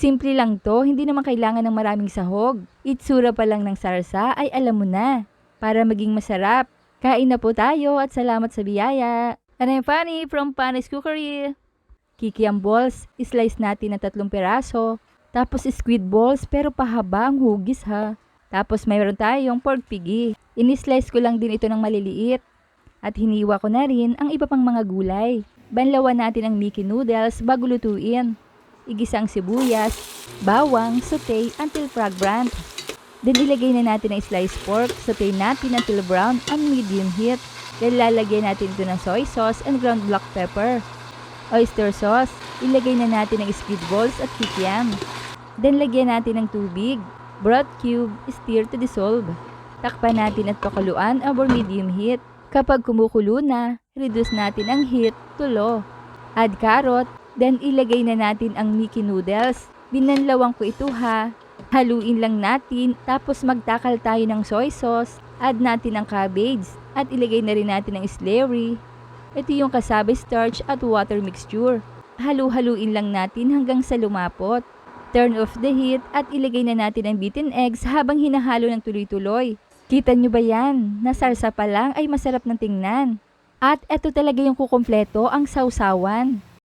Simple lang to, hindi naman kailangan ng maraming sahog. Itsura pa lang ng sarsa ay alam mo na. Para maging masarap, kain na po tayo at salamat sa biyaya. And I'm Fanny from Fanny's Cookery. Kikiam balls, slice natin ng 3 piraso. Tapos squid balls pero pahaba ang hugis ha. Tapos mayroon tayong pork pigi. Ini-slice ko lang din ito ng maliliit. At hiniwa ko na rin ang iba pang mga gulay. Banlawan natin ang Mickey noodles bago lutuin. Igisa ang sibuyas, bawang, saute until fragrant. Then ilagay na natin ang sliced pork, saute natin until brown on medium heat. Then lalagyan natin ito ng soy sauce and ground black pepper. Oyster sauce, ilagay na natin ang squid balls at kikiam. Then lagyan natin ng tubig, broth cube, stir to dissolve. Takpan natin at pakuluan over medium heat. Kapag kumukulo na, reduce natin ang heat to low. Add carrot, then ilagay na natin ang Mickey noodles. Binanlawan ko ito ha. Haluin lang natin, tapos magtakal tayo ng soy sauce. Add natin ang cabbage, at ilagay na rin natin ang celery. Ito yung cassava starch at water mixture. Halu-haluin lang natin hanggang sa lumapot. Turn off the heat at ilagay na natin ang beaten eggs habang hinahalo ng tuloy-tuloy. Kita nyo ba yan? Nasarsa pa lang ay masarap ng tingnan. At eto talaga yung kukumpleto ang sausawan.